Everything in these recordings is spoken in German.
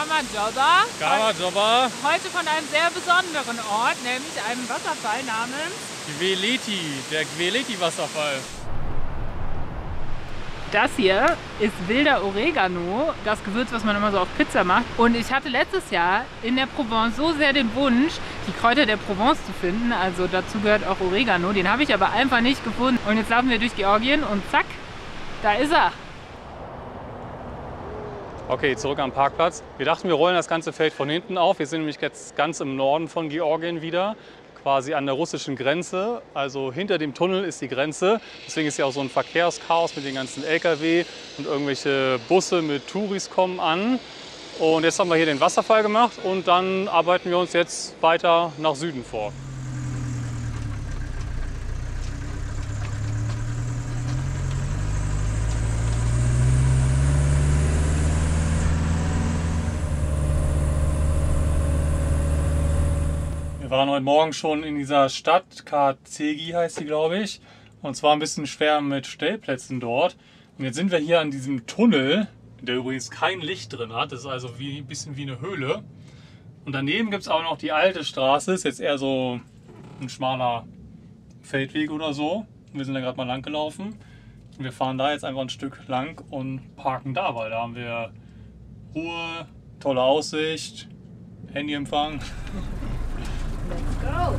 Kamajoba. Kamajoba. Heute von einem sehr besonderen Ort, nämlich einem Wasserfall namens Gweleti, der Gweleti-Wasserfall. Das hier ist wilder Oregano, das Gewürz, was man immer so auf Pizza macht. Und ich hatte letztes Jahr in der Provence so sehr den Wunsch, die Kräuter der Provence zu finden. Also dazu gehört auch Oregano. Den habe ich aber einfach nicht gefunden. Und jetzt laufen wir durch Georgien und zack, da ist er. Okay, zurück am Parkplatz. Wir dachten, wir rollen das ganze Feld von hinten auf. Wir sind nämlich jetzt ganz im Norden von Georgien wieder, quasi an der russischen Grenze. Also hinter dem Tunnel ist die Grenze. Deswegen ist ja auch so ein Verkehrschaos mit den ganzen LKW und irgendwelche Busse mit Touris kommen an. Und jetzt haben wir hier den Wasserfall gemacht und dann arbeiten wir uns jetzt weiter nach Süden vor. Wir waren heute Morgen schon in dieser Stadt, Karzegi heißt sie, glaube ich. Und zwar ein bisschen schwer mit Stellplätzen dort. Und jetzt sind wir hier an diesem Tunnel, der übrigens kein Licht drin hat. Das ist also ein bisschen wie eine Höhle. Und daneben gibt es auch noch die alte Straße. Ist jetzt eher so ein schmaler Feldweg oder so. Und wir sind da gerade mal lang gelaufen. Und wir fahren da jetzt einfach ein Stück lang und parken da, weil da haben wir Ruhe, tolle Aussicht, Handyempfang. Let's go!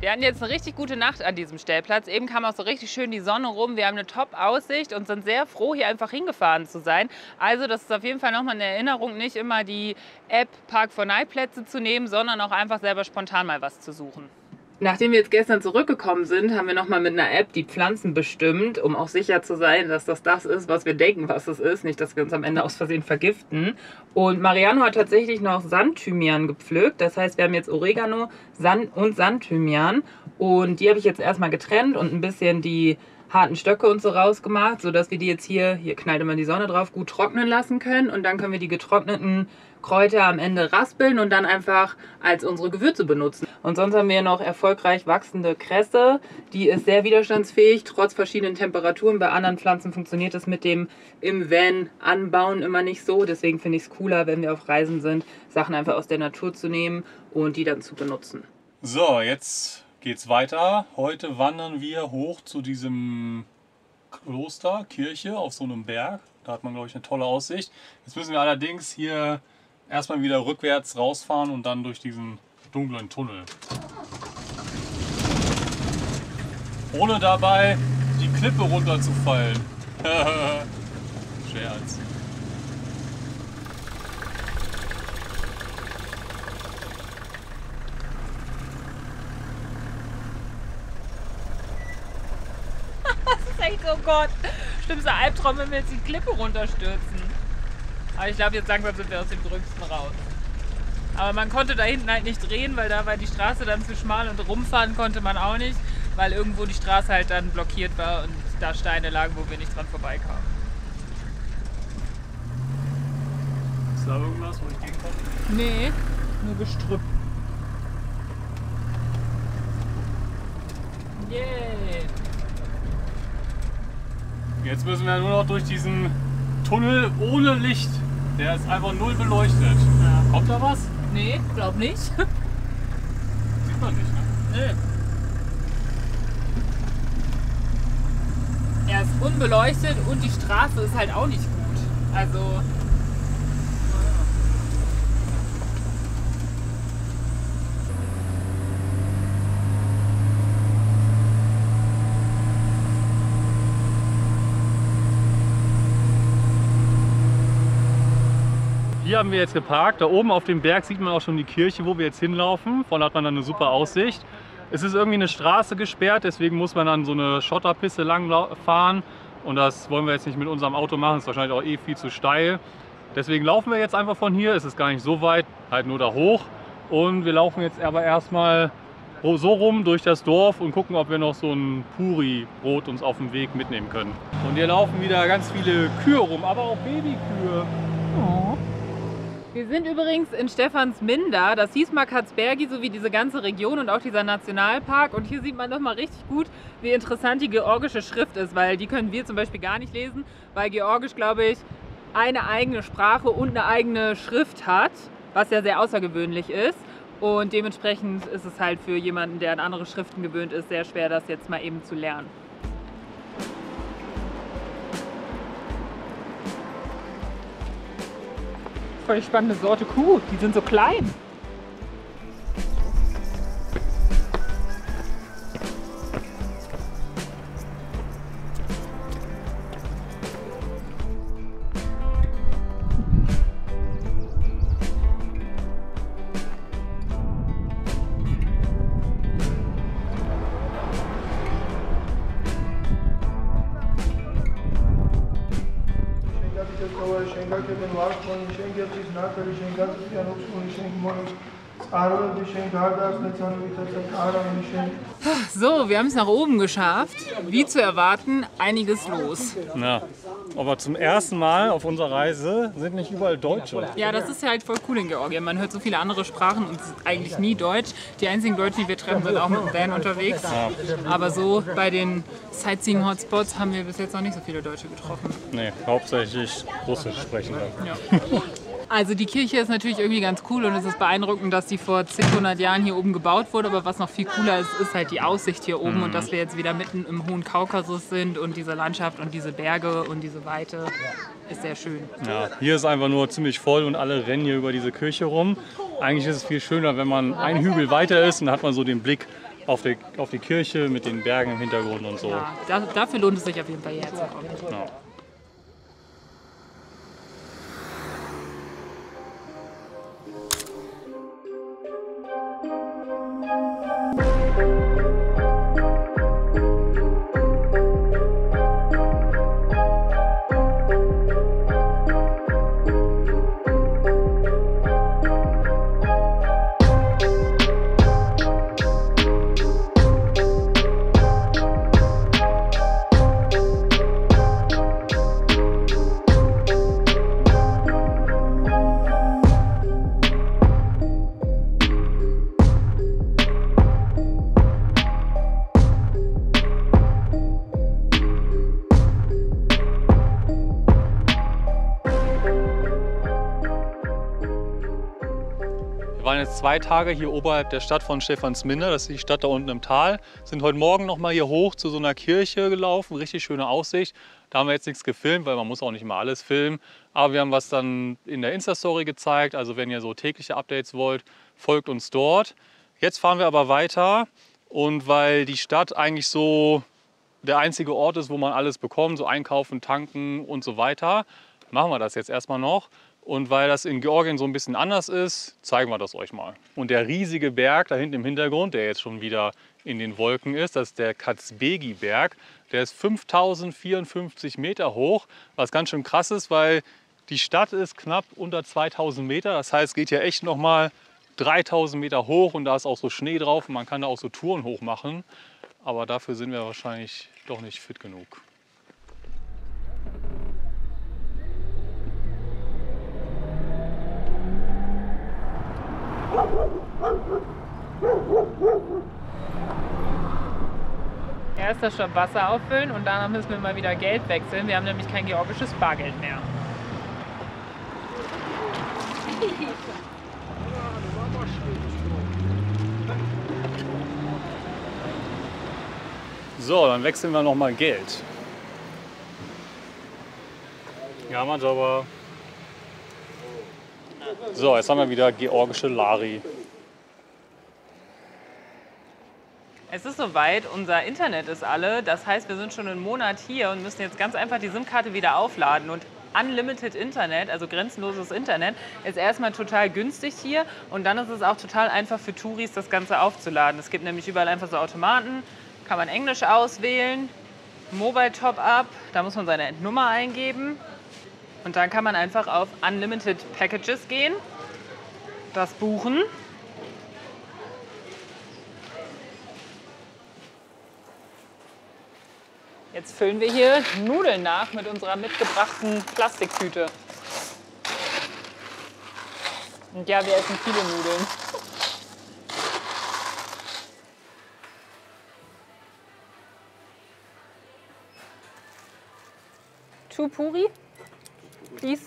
Wir hatten jetzt eine richtig gute Nacht an diesem Stellplatz. Eben kam auch so richtig schön die Sonne rum. Wir haben eine Top-Aussicht und sind sehr froh, hier einfach hingefahren zu sein. Also das ist auf jeden Fall nochmal eine Erinnerung, nicht immer die App Park4Night-Plätze zu nehmen, sondern auch einfach selber spontan mal was zu suchen. Nachdem wir jetzt gestern zurückgekommen sind, haben wir nochmal mit einer App die Pflanzen bestimmt, um auch sicher zu sein, dass das ist, was wir denken, was es ist. Nicht, dass wir uns am Ende aus Versehen vergiften. Und Mariano hat tatsächlich noch Sandthymian gepflückt. Das heißt, wir haben jetzt Oregano und Sandthymian. Und die habe ich jetzt erstmal getrennt und ein bisschen die harten Stöcke und so rausgemacht, sodass wir die jetzt hier knallt immer die Sonne drauf, gut trocknen lassen können. Und dann können wir die getrockneten Kräuter am Ende raspeln und dann einfach als unsere Gewürze benutzen. Und sonst haben wir noch erfolgreich wachsende Kresse. Die ist sehr widerstandsfähig, trotz verschiedenen Temperaturen. Bei anderen Pflanzen funktioniert es mit dem im Van anbauen immer nicht so. Deswegen finde ich es cooler, wenn wir auf Reisen sind, Sachen einfach aus der Natur zu nehmen und die dann zu benutzen. So, jetzt geht's weiter. Heute wandern wir hoch zu diesem Kloster, Kirche auf so einem Berg. Da hat man, glaube ich, eine tolle Aussicht. Jetzt müssen wir allerdings hier erstmal wieder rückwärts rausfahren und dann durch diesen dunklen Tunnel. Ohne dabei die Klippe runterzufallen. Scherz. Das ist echt, oh Gott, schlimmster Albtraum, wenn wir jetzt die Klippe runterstürzen. Aber ich glaube, jetzt langsam sind wir aus dem Gröbsten raus. Aber man konnte da hinten halt nicht drehen, weil da war die Straße dann zu schmal und rumfahren konnte man auch nicht, weil irgendwo die Straße halt dann blockiert war und da Steine lagen, wo wir nicht dran vorbeikamen. Ist da irgendwas, wo ich gehen kann? Nee, nur Gestrüpp. Yay! Jetzt müssen wir nur noch durch diesen Tunnel ohne Licht. Der ist einfach null beleuchtet. Ja. Kommt da was? Nee, glaub nicht. Sieht man nicht, ne? Nee. Er ist unbeleuchtet und die Straße ist halt auch nicht gut. Also. Hier haben wir jetzt geparkt. Da oben auf dem Berg sieht man auch schon die Kirche, wo wir jetzt hinlaufen. Vorne hat man dann eine super Aussicht. Es ist irgendwie eine Straße gesperrt, deswegen muss man dann so eine Schotterpiste lang fahren. Und das wollen wir jetzt nicht mit unserem Auto machen, ist wahrscheinlich auch viel zu steil. Deswegen laufen wir jetzt einfach von hier, es ist gar nicht so weit, halt nur da hoch. Und wir laufen jetzt aber erstmal so rum durch das Dorf und gucken, ob wir noch so ein Puri-Brot uns auf dem Weg mitnehmen können. Und hier laufen wieder ganz viele Kühe rum, aber auch Babykühe. Oh. Wir sind übrigens in Stephansminda, das hieß mal Katzbergi, so wie diese ganze Region und auch dieser Nationalpark. Und hier sieht man noch mal richtig gut, wie interessant die georgische Schrift ist, weil die können wir zum Beispiel gar nicht lesen, weil Georgisch, glaube ich, eine eigene Sprache und eine eigene Schrift hat, was ja sehr außergewöhnlich ist. Und dementsprechend ist es halt für jemanden, der an andere Schriften gewöhnt ist, sehr schwer, das jetzt mal eben zu lernen. Voll spannende Sorte Kuh, die sind so klein. So, wir haben es nach oben geschafft. Wie zu erwarten, einiges los. Ja, aber zum ersten Mal auf unserer Reise sind nicht überall Deutsche. Ja, das ist ja halt voll cool in Georgien. Man hört so viele andere Sprachen und es ist eigentlich nie Deutsch. Die einzigen Deutschen, die wir treffen, sind auch mit dem Van unterwegs. Ja. Aber so bei den Sightseeing-Hotspots haben wir bis jetzt noch nicht so viele Deutsche getroffen. Nee, hauptsächlich Russisch sprechen. Ja. Also die Kirche ist natürlich irgendwie ganz cool und es ist beeindruckend, dass die vor 100 Jahren hier oben gebaut wurde. Aber was noch viel cooler ist, ist halt die Aussicht hier oben und dass wir jetzt wieder mitten im hohen Kaukasus sind und diese Landschaft und diese Berge und diese Weite ist sehr schön. Ja, hier ist einfach nur ziemlich voll und alle rennen hier über diese Kirche rum. Eigentlich ist es viel schöner, wenn man einen Hügel weiter ist und dann hat man so den Blick auf die Kirche mit den Bergen im Hintergrund und so. Ja, dafür lohnt es sich auf jeden Fall hierher zu kommen. Ja. Wir waren jetzt 2 Tage hier oberhalb der Stadt von Stephansminda, das ist die Stadt da unten im Tal. Sind heute Morgen noch mal hier hoch zu so einer Kirche gelaufen, richtig schöne Aussicht. Da haben wir jetzt nichts gefilmt, weil man muss auch nicht mal alles filmen. Aber wir haben was dann in der Insta-Story gezeigt, also wenn ihr so tägliche Updates wollt, folgt uns dort. Jetzt fahren wir aber weiter und weil die Stadt eigentlich so der einzige Ort ist, wo man alles bekommt, so einkaufen, tanken und so weiter, machen wir das jetzt erstmal noch. Und weil das in Georgien so ein bisschen anders ist, zeigen wir das euch mal. Und der riesige Berg da hinten im Hintergrund, der jetzt schon wieder in den Wolken ist, das ist der Katzbergi-Berg. Der ist 5054 Meter hoch, was ganz schön krass ist, weil die Stadt ist knapp unter 2000 Meter. Das heißt, es geht ja echt noch mal 3000 Meter hoch und da ist auch so Schnee drauf und man kann da auch so Touren hoch machen. Aber dafür sind wir wahrscheinlich doch nicht fit genug. Erster Stopp Wasser auffüllen und danach müssen wir mal wieder Geld wechseln. Wir haben nämlich kein georgisches Bargeld mehr. So, dann wechseln wir noch mal Geld. Ja, Majaba. So, jetzt haben wir wieder georgische Lari. Es ist soweit, unser Internet ist alle. Das heißt, wir sind schon einen Monat hier und müssen jetzt ganz einfach die SIM-Karte wieder aufladen. Und Unlimited Internet, also grenzenloses Internet, ist erstmal total günstig hier. Und dann ist es auch total einfach für Touris, das Ganze aufzuladen. Es gibt nämlich überall einfach so Automaten, kann man Englisch auswählen Mobile Top-Up, da muss man seine Nummer eingeben. Und dann kann man einfach auf Unlimited Packages gehen, das buchen. Jetzt füllen wir hier Nudeln nach mit unserer mitgebrachten Plastiktüte. Und ja, wir essen viele Nudeln. Two Puri, please.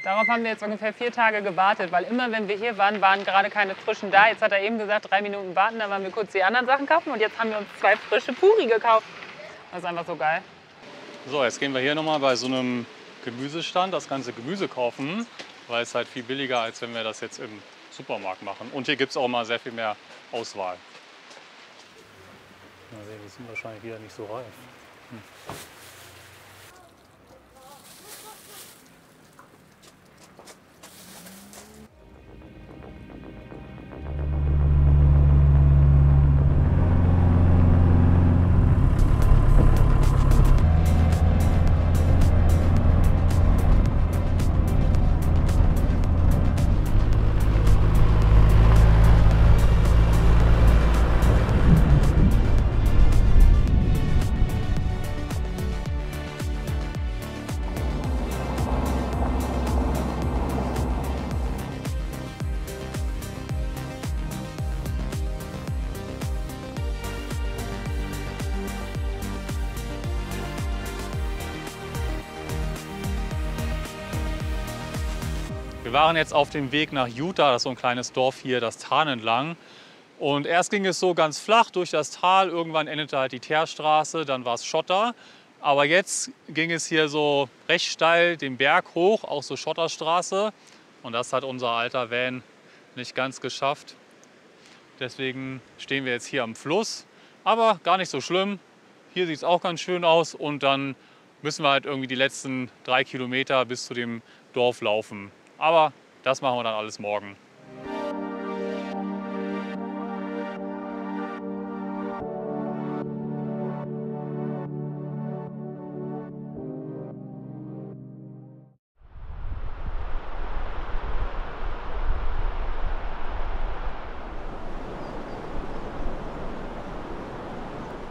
Darauf haben wir jetzt ungefähr 4 Tage gewartet, weil immer, wenn wir hier waren, waren gerade keine frischen da. Jetzt hat er eben gesagt, 3 Minuten warten, dann waren wir kurz die anderen Sachen kaufen und jetzt haben wir uns 2 frische Puri gekauft. Das ist einfach so geil. So, jetzt gehen wir hier nochmal bei so einem Gemüsestand das ganze Gemüse kaufen, weil es halt viel billiger, als wenn wir das jetzt im Supermarkt machen. Und hier gibt es auch mal sehr viel mehr Auswahl. Mal sehen, die sind wahrscheinlich wieder nicht so reif. Wir waren jetzt auf dem Weg nach Utah, das ist so ein kleines Dorf hier, das Tal entlang. Und erst ging es so ganz flach durch das Tal, irgendwann endete halt die Teerstraße, dann war es Schotter. Aber jetzt ging es hier so recht steil den Berg hoch, auch so Schotterstraße. Und das hat unser alter Van nicht ganz geschafft. Deswegen stehen wir jetzt hier am Fluss. Aber gar nicht so schlimm. Hier sieht es auch ganz schön aus. Und dann müssen wir halt irgendwie die letzten 3 Kilometer bis zu dem Dorf laufen. Aber das machen wir dann alles morgen.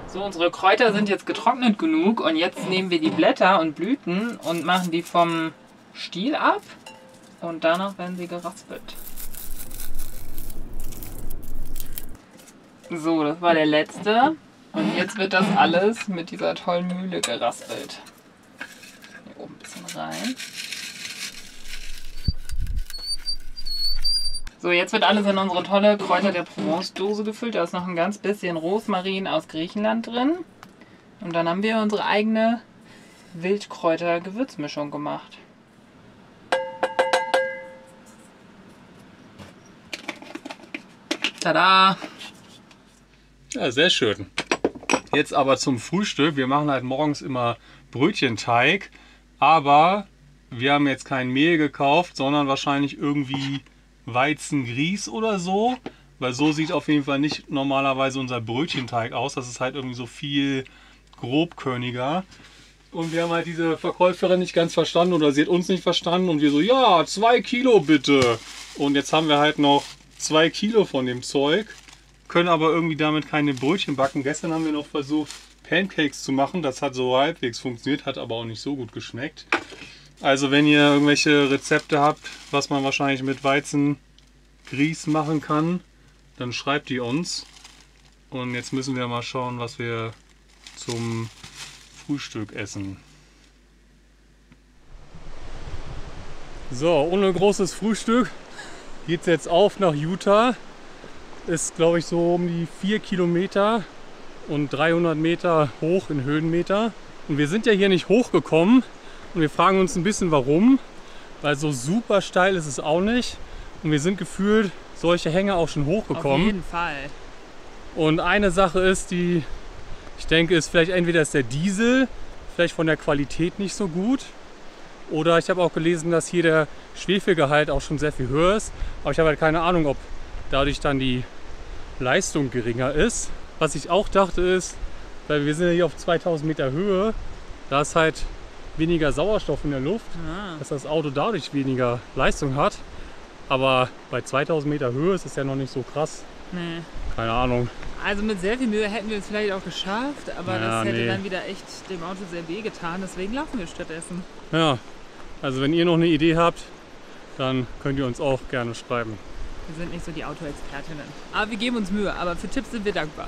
So, unsere Kräuter sind jetzt getrocknet genug und jetzt nehmen wir die Blätter und Blüten und machen die vom Stiel ab. Und danach werden sie geraspelt. So, das war der letzte. Und jetzt wird das alles mit dieser tollen Mühle geraspelt. Hier oben ein bisschen rein. So, jetzt wird alles in unsere tolle Kräuter der Provence-Dose gefüllt. Da ist noch ein ganz bisschen Rosmarin aus Griechenland drin. Und dann haben wir unsere eigene Wildkräuter-Gewürzmischung gemacht. Tada! Ja, sehr schön. Jetzt aber zum Frühstück. Wir machen halt morgens immer Brötchenteig, aber wir haben jetzt kein Mehl gekauft, sondern wahrscheinlich irgendwie Weizengrieß oder so, weil so sieht auf jeden Fall nicht normalerweise unser Brötchenteig aus. Das ist halt irgendwie so viel grobkörniger. Und wir haben halt diese Verkäuferin nicht ganz verstanden oder sie hat uns nicht verstanden und wir so, ja, 2 Kilo bitte. Und jetzt haben wir halt noch 2 Kilo von dem Zeug, können aber irgendwie damit keine Brötchen backen. Gestern haben wir noch versucht, Pancakes zu machen. Das hat so halbwegs funktioniert, hat aber auch nicht so gut geschmeckt. Also wenn ihr irgendwelche Rezepte habt, was man wahrscheinlich mit Weizengrieß machen kann, dann schreibt die uns. Und jetzt müssen wir mal schauen, was wir zum Frühstück essen. So, ohne großes Frühstück geht es jetzt auf nach Utah. Ist, glaube ich, so um die 4 Kilometer und 300 Meter hoch in Höhenmeter. Und wir sind ja hier nicht hochgekommen und wir fragen uns ein bisschen warum, weil so super steil ist es auch nicht. Und wir sind gefühlt solche Hänge auch schon hochgekommen. Auf jeden Fall. Und eine Sache ist, die ich denke, ist vielleicht entweder ist der Diesel vielleicht von der Qualität nicht so gut Oder ich habe auch gelesen, dass hier der Schwefelgehalt auch schon sehr viel höher ist. Aber ich habe halt keine Ahnung, ob dadurch dann die Leistung geringer ist. Was ich auch dachte ist, weil wir sind ja hier auf 2000 Meter Höhe, da ist halt weniger Sauerstoff in der Luft, dass das Auto dadurch weniger Leistung hat. Aber bei 2000 Meter Höhe ist es ja noch nicht so krass. Nee. Keine Ahnung. Also mit sehr viel Mühe hätten wir es vielleicht auch geschafft, aber Ja, das hätte nee. dann wieder echt dem Auto sehr weh getan. Deswegen laufen wir stattdessen. Ja, also wenn ihr noch eine Idee habt, dann könnt ihr uns auch gerne schreiben. Wir sind nicht so die Autoexpertinnen. Aber wir geben uns Mühe, aber für Tipps sind wir dankbar.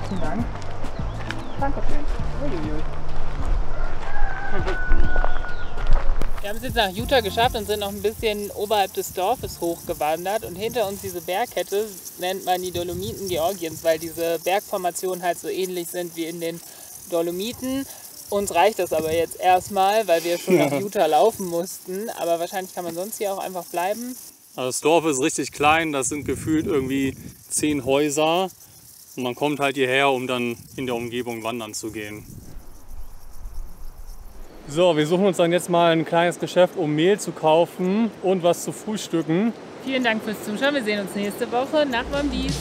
Vielen Dank. Dankeschön. Wir haben es jetzt nach Utah geschafft und sind noch ein bisschen oberhalb des Dorfes hochgewandert. Und hinter uns diese Bergkette nennt man die Dolomiten Georgiens, weil diese Bergformationen halt so ähnlich sind wie in den Dolomiten. Uns reicht das aber jetzt erstmal, weil wir schon nach Utah laufen mussten. Aber wahrscheinlich kann man sonst hier auch einfach bleiben. Also das Dorf ist richtig klein, das sind gefühlt irgendwie 10 Häuser. Und man kommt halt hierher, um dann in der Umgebung wandern zu gehen. So, wir suchen uns dann jetzt mal ein kleines Geschäft, um Mehl zu kaufen und was zu frühstücken. Vielen Dank fürs Zuschauen. Wir sehen uns nächste Woche nach Bambies.